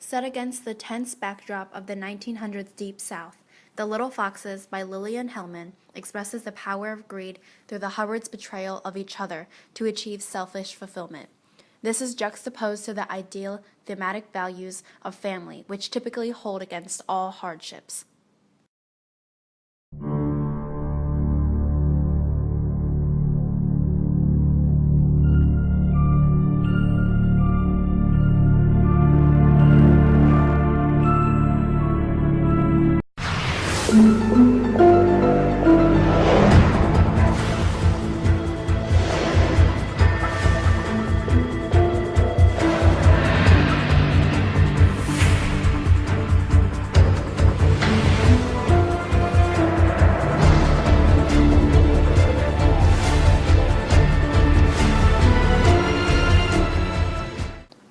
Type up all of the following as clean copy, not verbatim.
Set against the tense backdrop of the 1900s Deep South, The Little Foxes by Lillian Hellman expresses the power of greed through the Hubbards' betrayal of each other to achieve selfish fulfillment. This is juxtaposed to the ideal thematic values of family, which typically hold against all hardships.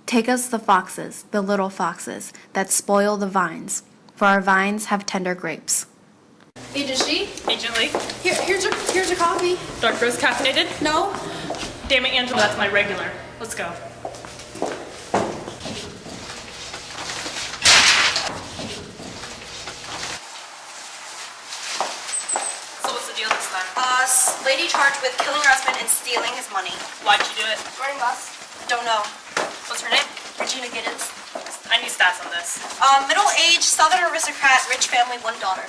Take us the foxes, the little foxes, that spoil the vines, for our vines have tender grapes. Agent G? Agent Lee? Here's your coffee. Dark roast caffeinated? No? Damn it, Angela, that's my regular. Let's go. So what's the deal this time? Lady charged with killing her husband and stealing his money. Why'd you do it? Morning, boss. Don't know. What's her name? Regina Giddens. I need stats on this. Middle-aged, southern aristocrat, rich family, one daughter.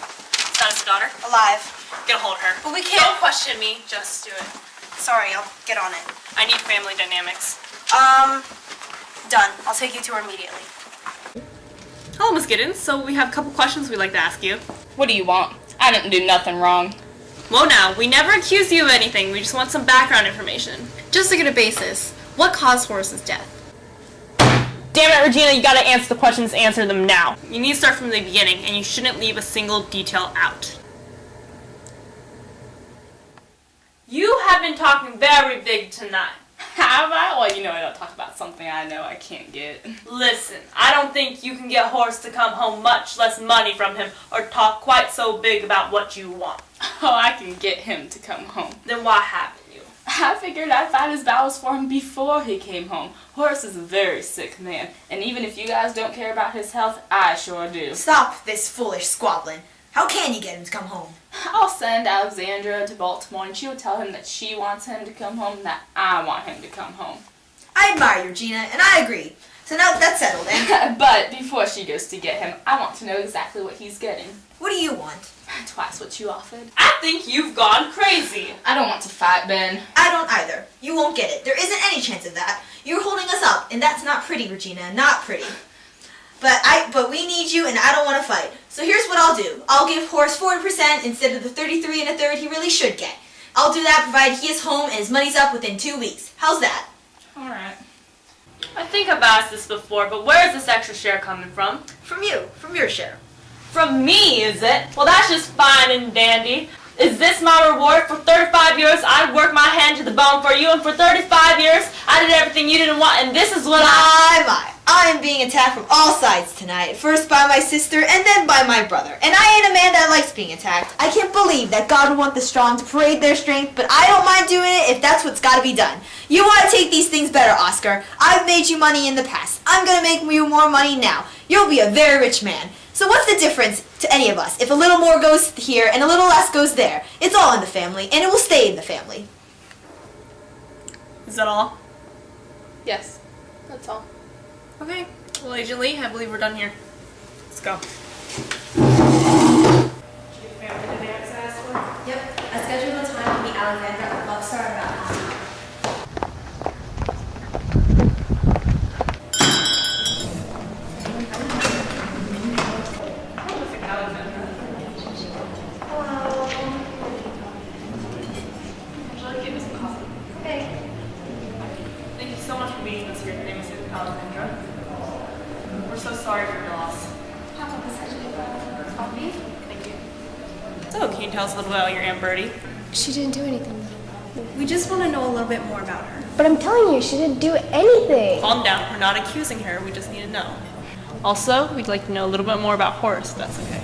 Status of daughter? Alive. Get a hold of her. But we can't. Don't question me, just do it. Sorry, I'll get on it. I need family dynamics. Done. I'll take you to her immediately. Hello, Miss Giddens. So we have a couple questions we'd like to ask you. What do you want? I didn't do nothing wrong. Well, now, we never accuse you of anything. We just want some background information. Just to get a basis, what caused Horace's death? Damn it, Regina, you gotta answer the questions, answer them now. You need to start from the beginning, and you shouldn't leave a single detail out. You have been talking very big tonight. Have I? Well, you know I don't talk about something I know I can't get. Listen, I don't think you can get Horace to come home, much less money from him, or talk quite so big about what you want. Oh, I can get him to come home. Then why haven't you? I figured I'd fight his battles for him before he came home. Horace is a very sick man, and even if you guys don't care about his health, I sure do. Stop this foolish squabbling. How can you get him to come home? I'll send Alexandra to Baltimore, and she'll tell him that she wants him to come home, and that I want him to come home. I admire you, Regina, and I agree. So now that's settled, and But before she goes to get him, I want to know exactly what he's getting. what do you want? Twice what you offered. I think you've gone crazy. I don't want to fight, Ben. I don't either. You won't get it. There isn't any chance of that. You're holding us up, and that's not pretty, Regina. Not pretty. But we need you, and I don't want to fight. So here's what I'll do. I'll give Horace 40% instead of the 33 1/3 he really should get. I'll do that provided he is home and his money's up within 2 weeks. How's that? Alright. I think I've asked this before, but where is this extra share coming from? From you. From your share. From me, is it? Well, that's just fine and dandy. Is this my reward? For 35 years, I worked my hand to the bone for you, and for 35 years, I did everything you didn't want, and this is what I am being attacked from all sides tonight. First by my sister, and then by my brother. And I ain't a man that likes being attacked. I can't believe that God would want the strong to parade their strength, but I don't mind doing it if that's what's gotta be done. You wanna take these things better, Oscar. I've made you money in the past. I'm gonna make you more money now. You'll be a very rich man. So what's the difference to any of us if a little more goes here and a little less goes there? It's all in the family, and it will stay in the family. Is that all? Yes, that's all. Okay. Well, Agent Lee, I believe we're done here. Let's go. Yep, a scheduled time to meet Alexandra at Love Star about half an hour. Thank you so much for meeting us here. Your name is Alexandra. We're so sorry for your loss. Coffee? Thank you. So, can you tell us a little about your Aunt Birdie? She didn't do anything. We just want to know a little bit more about her. But I'm telling you, she didn't do anything. Calm down. We're not accusing her. We just need to know. Also, we'd like to know a little bit more about Horace, if that's okay.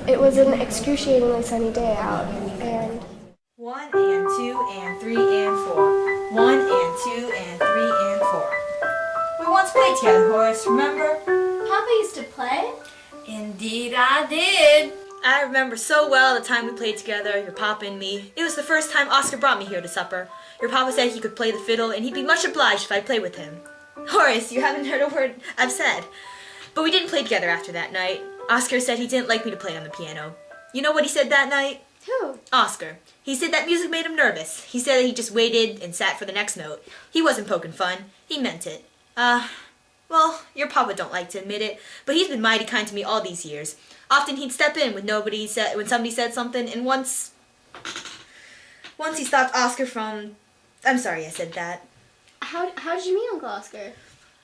It was an excruciatingly sunny day out, and 1 and 2 and 3 and 4. 1 and 2 and 3 and 4. Wait, once played together, Horace, remember? Papa used to play? Indeed I did. I remember so well the time we played together, your papa and me. It was the first time Oscar brought me here to supper. Your papa said he could play the fiddle and he'd be much obliged if I'd play with him. Horace, you haven't heard a word I've said. But we didn't play together after that night. Oscar said he didn't like me to play on the piano. You know what he said that night? Who? Oscar. He said that music made him nervous. He said that he just waited and sat for the next note. He wasn't poking fun. He meant it. Well, your papa don't like to admit it, but he's been mighty kind to me all these years. Often he'd step in when somebody said something, and once he stopped Oscar from... I'm sorry I said that. How did you meet Uncle Oscar?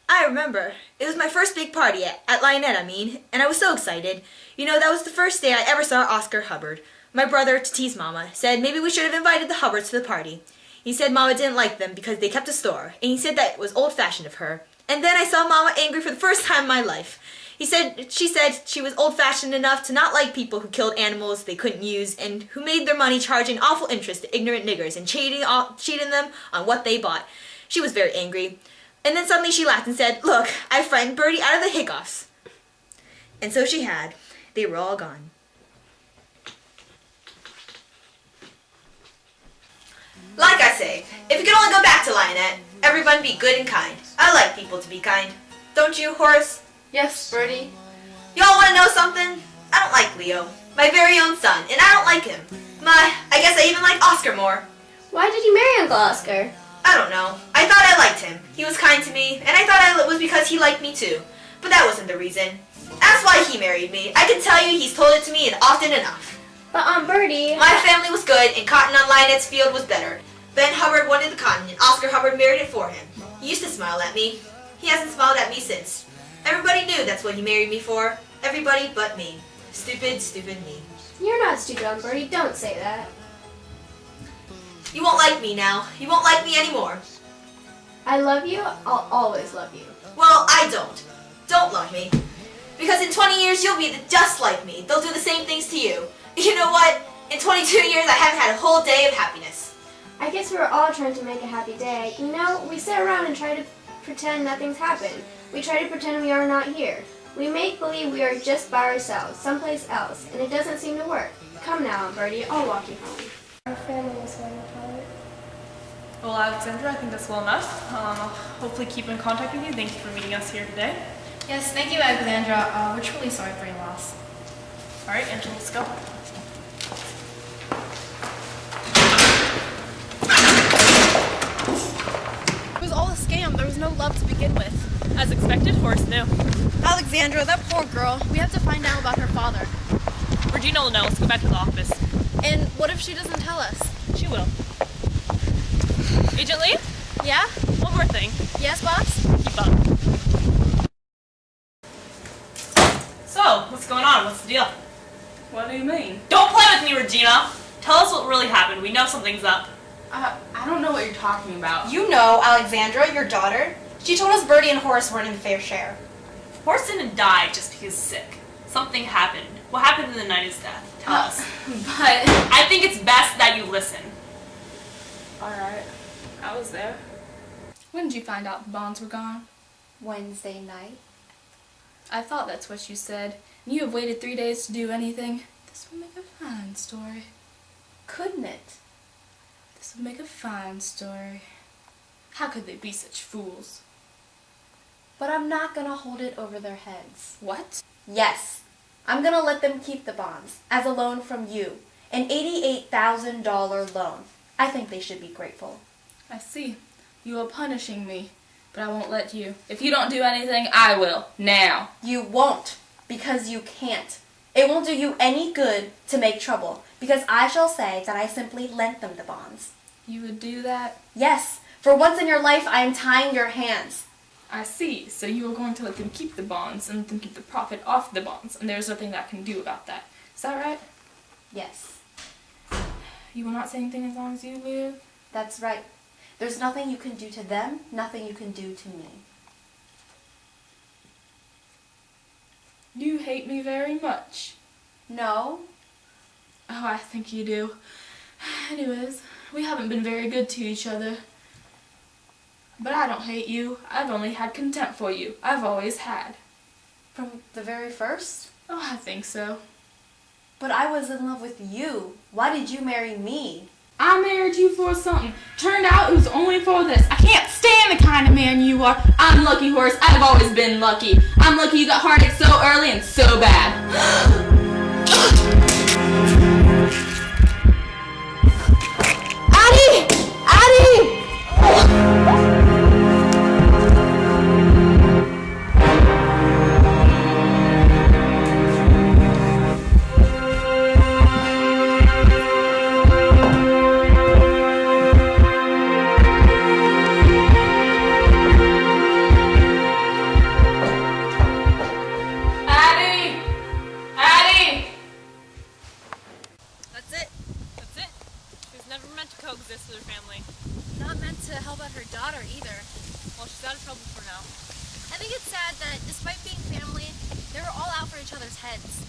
I remember. It was my first big party, at Lionette, and I was so excited. You know, that was the first day I ever saw Oscar Hubbard. My brother, to tease Mama, said maybe we should have invited the Hubbards to the party. He said Mama didn't like them because they kept a store, and he said that it was old-fashioned of her. And then I saw Mama angry for the first time in my life. She said she was old-fashioned enough to not like people who killed animals they couldn't use and who made their money charging awful interest to ignorant niggers and cheating them on what they bought. She was very angry. And then suddenly she laughed and said, "Look, I frightened Bertie out of the hiccups." And so she had. They were all gone. Like I say, if you could only go back to Lionette, everyone be good and kind. I like people to be kind. Don't you, Horace? Yes, Bertie. Y'all want to know something? I don't like Leo, my very own son, and I don't like him. I guess I even like Oscar more. Why did you marry Uncle Oscar? I don't know. I thought I liked him. He was kind to me, and I thought it was because he liked me too. But that wasn't the reason. That's why he married me. I can tell you he's told it to me often enough. But Aunt Bertie... My family was good, and cotton on Lionette's field was better. Ben Hubbard wanted the cotton, and Oscar Hubbard married it for him. He used to smile at me. He hasn't smiled at me since. Everybody knew that's what he married me for. Everybody but me. Stupid, stupid me. You're not stupid, Aunt Bertie. Don't say that. You won't like me now. You won't like me anymore. I love you. I'll always love you. Well, I don't. Don't love me. Because in 20 years, you'll be just like me. They'll do the same things to you. You know what? In 22 years, I haven't had a whole day of happiness. I guess we're all trying to make a happy day. You know, we sit around and try to pretend nothing's happened. We try to pretend we are not here. We make believe we are just by ourselves, someplace else, and it doesn't seem to work. Come now, Aunt Bertie. I'll walk you home. Our family is going apart. Well, Alexandra, I think that's well enough. I'll hopefully keep in contact with you. Thank you for meeting us here today. Yes, thank you, Alexandra. We're truly sorry for your loss. All right, Angela, let's go. It was all a scam. There was no love to begin with. As expected, Horace knew. Alexandra, that poor girl. We have to find out about her father. Regina will know. Let's go back to the office. And what if she doesn't tell us? She will. Agent Lee? Yeah? One more thing. Yes, boss? Keep up. So, what's going on? What's the deal? What do you mean? Don't play with me, Regina! Tell us what really happened. We know something's up. I don't know what you're talking about. You know Alexandra, your daughter. She told us Bertie and Horace weren't in fair share. Horace didn't die just because he's sick. Something happened. What happened in the night of his death? Tell us. But... I think it's best that you listen. Alright. I was there. When did you find out the bonds were gone? Wednesday night. I thought that's what you said. And you have waited 3 days to do anything. This would make a fine story. Couldn't it? This would make a fine story. How could they be such fools? But I'm not gonna hold it over their heads. What? Yes, I'm gonna let them keep the bonds as a loan from you. An $88,000 loan. I think they should be grateful. I see. You are punishing me. But I won't let you. If you don't do anything, I will. Now. You won't, because you can't. It won't do you any good to make trouble, because I shall say that I simply lent them the bonds. You would do that? Yes, for once in your life I am tying your hands. I see. So you are going to let them keep the bonds and let them keep the profit off the bonds, and there's nothing that I can do about that. Is that right? Yes, You will not say anything as long as you live? that's right. There's nothing you can do to them, nothing you can do to me. You hate me very much. No? Oh, I think you do. Anyways, we haven't been very good to each other. But I don't hate you. I've only had contempt for you. I've always had. From the very first? Oh, I think so. But I was in love with you. Why did you marry me? I married you for something. Turned out it was only for this. I can't stand the kind of man you are. I'm lucky, Horace. I've always been lucky. I'm lucky you got heartache so early and so bad. Addie! Addie! Addie! Addie! That's it. That's it. She was never meant to coexist with her family. Not meant to help out her daughter either. Well, she's out of trouble for now. I think it's sad that despite being family, they were all out for each other's heads.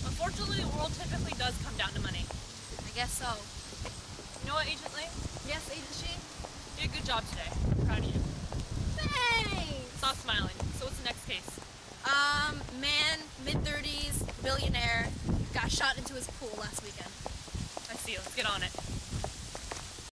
Unfortunately, the world typically does come down to money. I guess so. You know what, Agent Lee? Yes, Agent She? You did a good job today. I'm proud of you. Thanks! Stop smiling. So what's the next case? Man, mid-30s, billionaire, got shot into his pool last weekend. I see. Let's get on it.